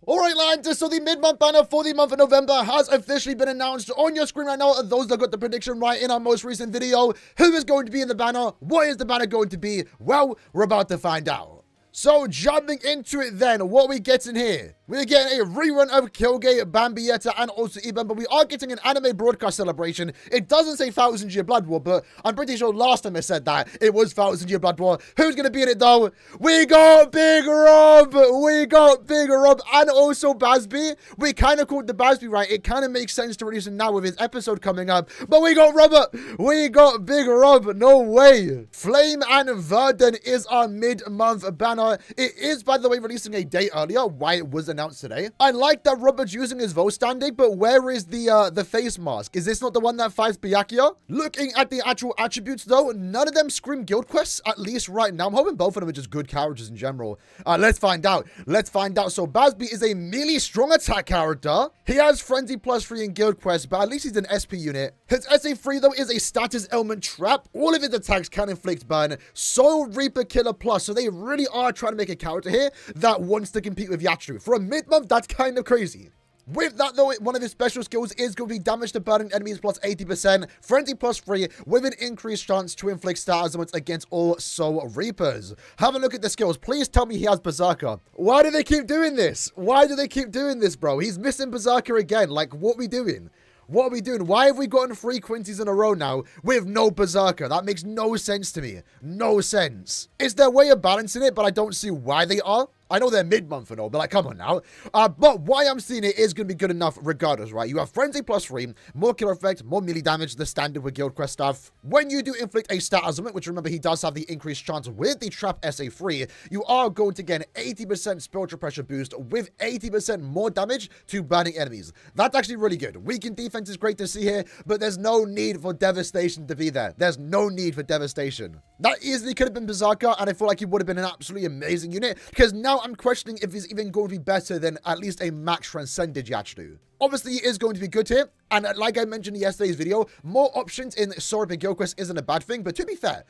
Alright, lads, so the mid-month banner for the month of November has officially been announced on your screen right now. Those that got the prediction right in our most recent video. Who is going to be in the banner? What is the banner going to be? Well, we're about to find out. So, jumping into it then, what are we getting here? We're getting a rerun of Kyoge, Bambietta, and also Iban, but we are getting an anime broadcast celebration. It doesn't say 1000 Year Blood War, but I'm pretty sure last time I said that, it was 1000 Year Blood War. Who's going to be in it, though? We got Big Rob! We got Big Rob, and also BAZZ-B. We kind of called the BAZZ-B right. It kind of makes sense to release him now with his episode coming up, but we got Robert! We got Big Rob! No way! Flame and Verdun is our mid-month banner. It is, by the way, releasing a day earlier, why it was announced today. I like that Robert's using his vote standing, but where is the face mask? Is this not the one that fights Byakuya? Looking at the actual attributes, though, none of them scream guild quests, at least right now. I'm hoping both of them are just good characters in general. Let's find out. Let's find out. So BAZZ-B is a melee strong attack character. He has Frenzy +3 in guild quests, but at least he's an SP unit. His SA3, though, is a status element trap. All of his attacks can inflict burn. Soul Reaper Killer Plus. So they really are trying to make a character here that wants to compete with Yachiru. For a mid-month, that's kind of crazy. With that, though, one of his special skills is going to be damage to burning enemies plus 80%, frenzy +3, with an increased chance to inflict status elements against all Soul Reapers. Have a look at the skills. Please tell me he has Berserker. Why do they keep doing this? Why do they keep doing this, bro? He's missing Berserker again. Like, what are we doing? What are we doing? Why have we gotten 3 Quincy's in a row now with no Berserker? That makes no sense to me. No sense. Is there a way of balancing it, but I don't see why they are? I know they're mid-month and all, but like, come on now. But why I'm seeing it is going to be good enough regardless, right? You have Frenzy +3, more killer effect, more melee damage, the standard with guild quest stuff. When you do inflict a stat element, which remember he does have the increased chance with the trap SA3, you are going to get an 80% spiritual pressure boost with 80% more damage to burning enemies. That's actually really good. Weakened defense is great to see here, but there's no need for devastation to be there. There's no need for devastation. That easily could have been Berserker, and I feel like he would have been an absolutely amazing unit, because now I'm questioning if he's even going to be better than at least a max transcended Yachiru. Obviously, he is going to be good here, and like I mentioned in yesterday's video, more options in Sword and Guild Quest isn't a bad thing, but to be fair,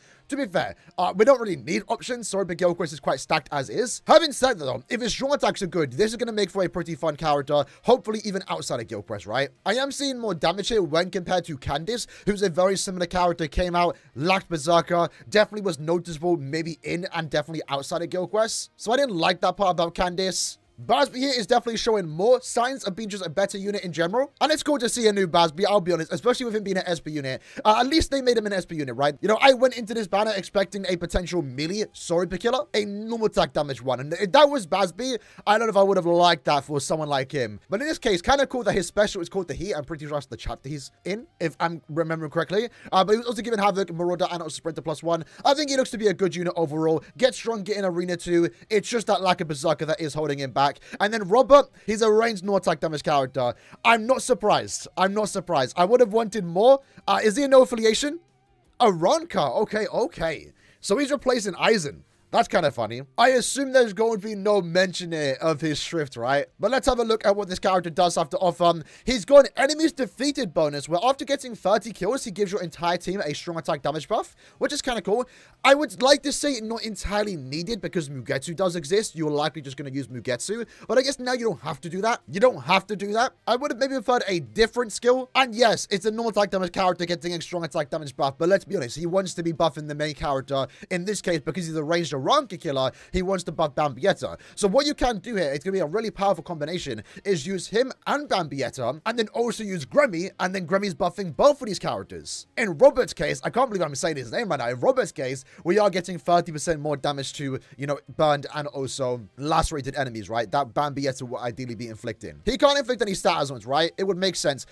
we don't really need options. Sword and Guild Quest is quite stacked as is. Having said that, though, if his strong attacks are good, this is going to make for a pretty fun character, hopefully even outside of Guild Quest, right? I am seeing more damage here when compared to Candice, who's a very similar character, came out, lacked Berserker, definitely was noticeable maybe in and definitely outside of Guild Quest. So I didn't like that part about Candice. BAZZ-B here is definitely showing more signs of being just a better unit in general. And it's cool to see a new BAZZ-B, I'll be honest, especially with him being an SP unit. At least they made him an SP unit, right? You know, I went into this banner expecting a potential melee Sword killer, a normal attack damage one. And if that was BAZZ-B, I don't know if I would have liked that for someone like him. But in this case, kind of cool that his special is called the Heat. I'm pretty sure that's the chapter he's in, if I'm remembering correctly. But he was also given Havoc, Marauder, and also Sprinter +1. I think he looks to be a good unit overall. Get strong, get in Arena 2. It's just that lack of Berserker that is holding him back. And then Robert, he's a ranged no attack damage character. I'm not surprised. I'm not surprised. I would have wanted more. Is he a no affiliation? Aaroniero. Okay. So he's replacing Aizen. That's kind of funny. I assume there's going to be no mention here of his shrift, right? But let's have a look at what this character does have to offer. He's got an enemies defeated bonus, where after getting 30 kills, he gives your entire team a strong attack damage buff, which is kind of cool. I would like to say not entirely needed, because Mugetsu does exist. You're likely just going to use Mugetsu. But I guess now you don't have to do that. You don't have to do that. I would have maybe preferred a different skill. And yes, it's a normal attack damage character getting a strong attack damage buff. But let's be honest, he wants to be buffing the main character. In this case, because he's a ranged Aaroniero killer, he wants to buff Bambietta. So what you can do here, it's going to be a really powerful combination, is use him and Bambietta, and then also use Gremmy, and then Gremmy's buffing both of these characters. In Robert's case, I can't believe I'm saying his name right now. In Robert's case, we are getting 30% more damage to, you know, burned and also lacerated enemies, right? That Bambietta will ideally be inflicting. He can't inflict any status ones, right? It would make sense.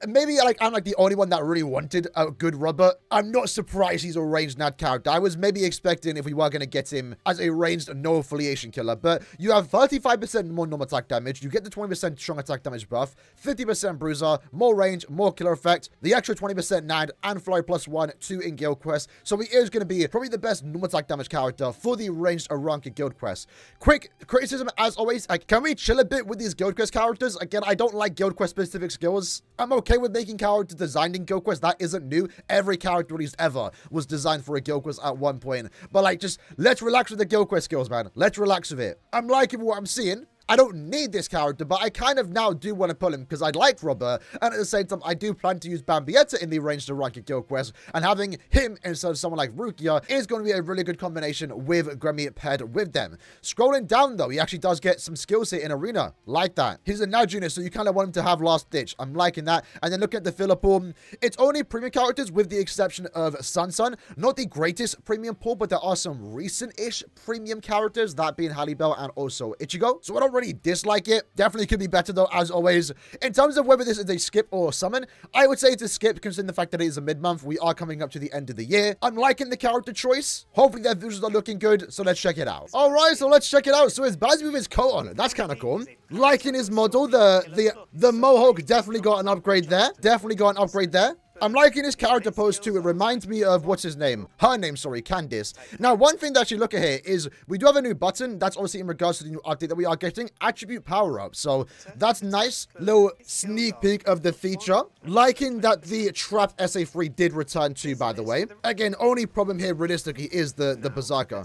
Maybe like I'm like the only one that really wanted a good Robert. I'm not surprised he's a ranged NAD character. I was maybe expecting if we were going to get him as a ranged no affiliation killer, but you have 35% more normal attack damage. You get the 20% strong attack damage buff, 50% bruiser, more range, more killer effect, the extra 20% NAD, and Flurry +1, 2 in Guild Quest. So he is going to be probably the best normal attack damage character for the ranged Aaroniero Guild Quest. Quick criticism as always, can we chill a bit with these Guild Quest characters? Again, I don't like Guild Quest specific skills. I'm okay with making characters designed in Guild Quest. That isn't new. Every character released ever was designed for a Guild Quest at one point. But like, just let's relax with the Guild Quest skills, man. Let's relax with it. I'm liking what I'm seeing. I don't need this character, but I kind of now do want to pull him because I like rubber. And at the same time, I do plan to use Bambietta in the range to rank a guild quest. And having him instead of someone like Rukia is going to be a really good combination with Gremmy paired with them. Scrolling down, though, he actually does get some skills here in Arena. Like that. He's a now junior, so you kind of want him to have last ditch. I'm liking that. And then look at the filler pool. It's only premium characters with the exception of Sun. Not the greatest premium pool, but there are some recent-ish premium characters, that being Halibel and also Ichigo. So I don't really dislike it. Definitely could be better, though, as always. In terms of whether this is a skip or a summon, I would say it's a skip, considering the fact that it is a mid-month. We are coming up to the end of the year. I'm liking the character choice. Hopefully their visuals are looking good, so let's check it out. All right, so let's check it out. So it's BAZZ-B with his coat on. That's kind of cool. Liking his model. The Mohawk definitely got an upgrade there. Definitely got an upgrade there. I'm liking his character pose too. It reminds me of, what's his name? Her name, sorry, Candice. Now, one thing that you look at here is we do have a new button. That's obviously in regards to the new update that we are getting. Attribute power-up. So that's nice. Little sneak peek of the feature. Liking that the Trap SA3 did return too, by the way. Again, only problem here realistically is the Berserker.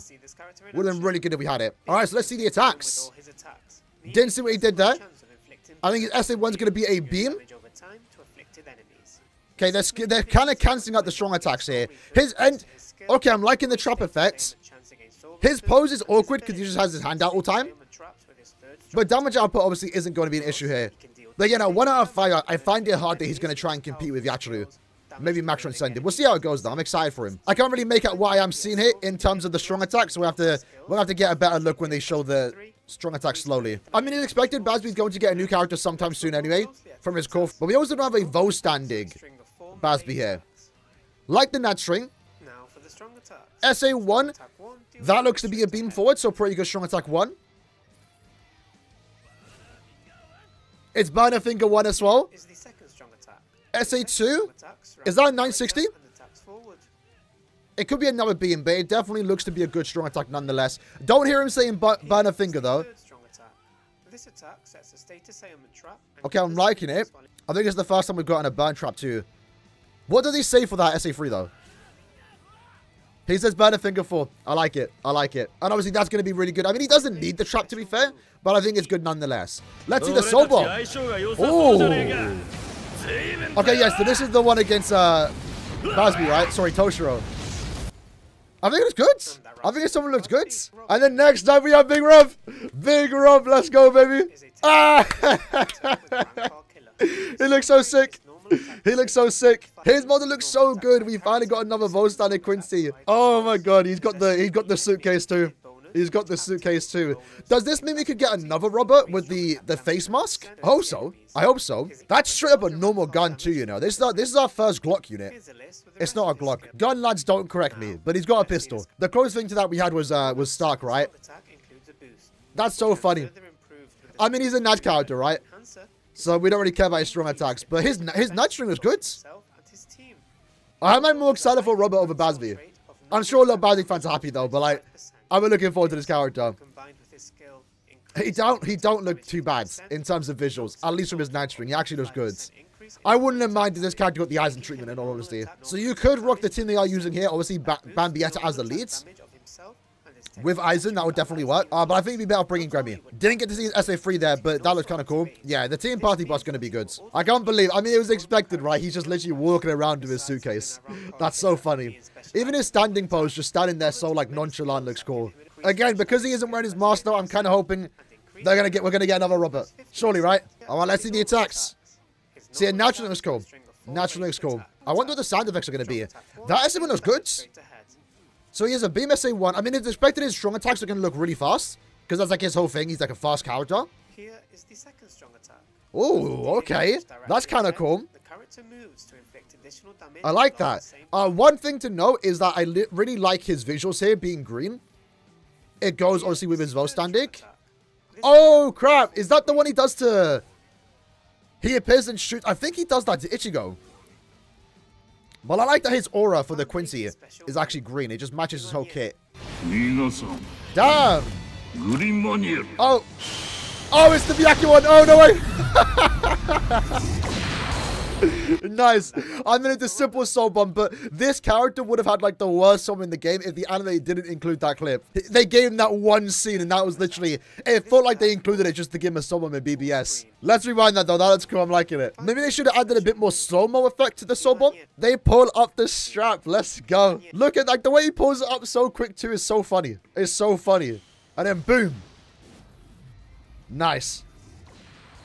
Would have been really good if we had it. All right, so let's see the attacks. Didn't see what he did there. I think his SA1 is going to be a beam. Okay, they're kind of cancelling out the strong attacks here. Okay, I'm liking the trap effects. His pose is awkward because he just has his hand out all the time. But damage output obviously isn't going to be an issue here. But you know, 1 out of 5, I find it hard that he's going to try and compete with Yachiru. Maybe Max Transcended. We'll see how it goes though. I'm excited for him. I can't really make out what I am seeing here in terms of the strong attack, so we'll have to get a better look when they show the strong attack slowly. I mean, it's expected BAZZ-B is going to get a new character sometime soon anyway from his core, but we also don't have a Vo standing BAZZ-B here. Like the Nat String. SA1. That looks to be a beam forward, so pretty good strong attack 1. It's Burner Finger 1 as well. SA2. Is that a 960? It could be another beam, but it definitely looks to be a good strong attack nonetheless. Don't hear him saying Burner Finger though. Okay, I'm liking it. I think it's the first time we've gotten a burn trap too. What does he say for that SA3 though? He says Burner Finger 4. I like it. I like it. And obviously that's going to be really good. I mean, he doesn't need the trap to be fair, but I think it's good nonetheless. Let's see the Soul Bomb. Ooh. Okay, yes, so this is the one against BAZZ-B, right? Sorry, Toshiro. I think it's good. I think someone looks good. And then next up we have Big Rob. Big Rob, let's go, baby. Ah! He looks so sick. He looks so sick. His model looks so good. We finally got another Volstan Quincy. Oh my god, he's got the suitcase too. He's got the suitcase too. Does this mean we could get another Robert with the face mask? I hope so. I hope so. That's straight up a normal gun too, you know. This is our first Glock unit. It's not a Glock. Gun lads, don't correct me, but he's got a pistol. The closest thing to that we had was Stark, right? That's so funny. I mean, he's a Nat character, right? So we don't really care about his strong attacks, but his Nat String was good. I am more excited for Robert over BAZZ-B. I'm sure a lot of BAZZ-B fans are happy though, but like, I'm looking forward to this character. He don't look too bad in terms of visuals, at least from his Nat String. He actually looks good. I wouldn't have minded this character got the Eisen treatment in all honesty. So you could rock the team they are using here, obviously Bambietta as the leads. With Eisen, that would definitely work. But I think it'd be better bringing Gremmy. Didn't get to see SA3 there, but that looks kind of cool. Yeah, the team party bus going to be good. I can't believe, I mean, it was expected, right? He's just literally walking around with his suitcase. That's so funny. Even his standing pose, just standing there so, like, nonchalant looks cool. Again, because he isn't wearing his mask, though, I'm kind of hoping we're going to get another Robert. Surely, right? All right, let's see the attacks. See, naturally looks cool. Naturally looks cool. I wonder what the sound effects are going to be. That SM1 looks good. So he has a beam SA1. I mean, it's expected his strong attacks are going to look really fast. Because that's like his whole thing. He's like a fast character. Here is the second strong attack. Oh, okay. That's kind of cool. I like that. One thing to note is that I really like his visuals here being green. It goes obviously with his Vostandic. Oh, crap. Is that the one he does to... He appears and shoots... I think he does that to Ichigo. Well, I like that his aura for the Quincy is actually green. It just matches his whole kit. Damn! Oh! Oh, it's the Miyaki one! Oh, no way! Nice. I mean, it's a simple soul bomb, but this character would have had like the worst song in the game if the anime didn't include that clip. They gave him that one scene, and that was literally, it felt like they included it just to give him a soul bomb in BBS. Let's rewind that though. That looks cool. I'm liking it. Maybe they should have added a bit more slow-mo effect to the soul bomb. They pull up the strap. Let's go. Look at like the way he pulls it up so quick too is so funny. It's so funny. And then boom. Nice.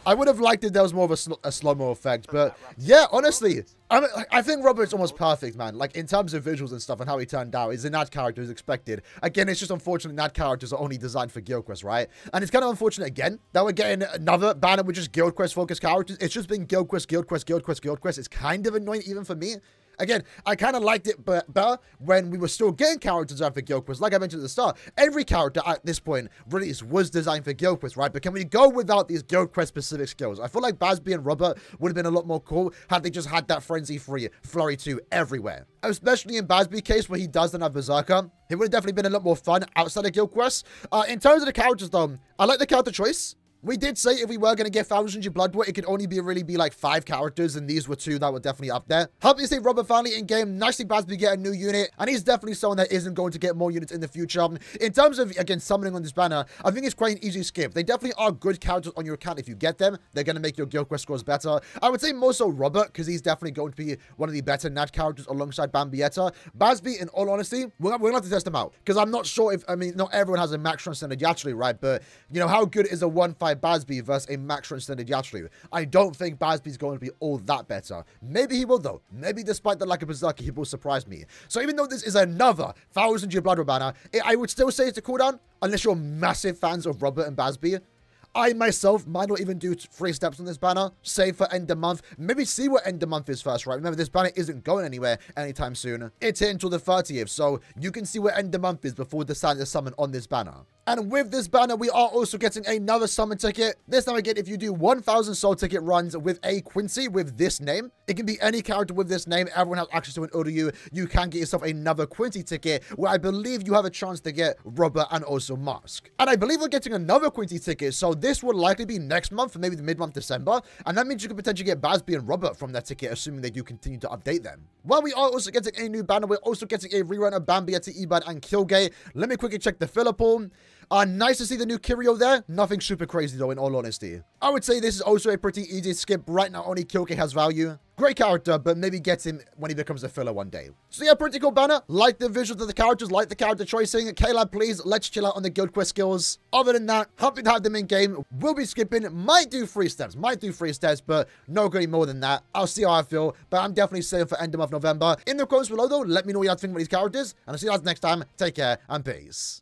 I would have liked it there was more of a slow-mo effect, but yeah, honestly, I think Robert's almost perfect, man. Like, in terms of visuals and stuff and how he turned out, he's a Nat character as expected. Again, it's just unfortunate Nat characters are only designed for Guild Quest, right? And it's kind of unfortunate, again, that we're getting another banner with just Guild Quest-focused characters. It's just been Guild Quest, Guild Quest, Guild Quest, Guild Quest. It's kind of annoying even for me. Again, I kind of liked it better when we were still getting characters designed for Guild Quest. Like I mentioned at the start, every character at this point released was designed for Guild Quest, right? But can we go without these Guild Quest specific skills? I feel like BAZZ-B and Robert would have been a lot more cool had they just had that Frenzy Free, Flurry 2 everywhere. Especially in BAZZ-B case where he doesn't have Berserker. It would have definitely been a lot more fun outside of Guild Quest. In terms of the characters though, I like the character choice. We did say if we were going to get 1000 G Blood War, it could only really be like 5 characters, and these were 2 that were definitely up there. Happy to see Robert finally in game. Nicely BAZZ-B get a new unit, and he's definitely someone that isn't going to get more units in the future. In terms of, again, summoning on this banner, I think it's quite an easy skip. They definitely are good characters on your account. If you get them, they're going to make your Guild Quest scores better. I would say more so Robert, because he's definitely going to be one of the better Nat characters alongside Bambietta. BAZZ-B, in all honesty, we're going to have to test them out, because I'm not sure if, I mean, not everyone has a max transcended Yachtly, right? But, you know, how good is a 1-5 BAZZ-B versus a max transcended Yachtly? I don't think BAZZ-B is going to be all that better. Maybe he will though. Maybe despite the lack of Berserker, he will surprise me. So even though this is another 1000 G Blood War banner, I would still say it's a cooldown unless you're massive fans of Robert and BAZZ-B. I myself might not even do 3 steps on this banner, save for end of month. Maybe see what end of month is first, right? Remember, this banner isn't going anywhere anytime soon. It's here until the 30th, so you can see what end of month is before deciding to summon on this banner. And with this banner, we are also getting another summon ticket. This time again, if you do 1000 soul ticket runs with a Quincy with this name, it can be any character with this name. Everyone has access to an ODU. You can get yourself another Quincy ticket where I believe you have a chance to get Robert and also Mask. And I believe we're getting another Quincy ticket, so this will likely be next month, maybe the mid-month December. And that means you could potentially get BAZZ-B and Robert from that ticket, assuming they do continue to update them. While we are also getting a new banner, we're also getting a rerun of Bambietta, Ebad, and Kilgate. Let me quickly check the fill pool. Nice to see the new Kirio there. Nothing super crazy though, in all honesty. I would say this is also a pretty easy skip. Right now, only Kilgate has value. Great character, but maybe get him when he becomes a filler one day. So yeah, pretty cool banner. Like the visuals of the characters, like the character choicing. K-Lab, please, let's chill out on the Guild Quest skills. Other than that, happy to have them in game. We'll be skipping. Might do 3 steps, but no going more than that. I'll see how I feel, but I'm definitely saving for end of month November. In the comments below though, let me know what you think about these characters, and I'll see you guys next time. Take care and peace.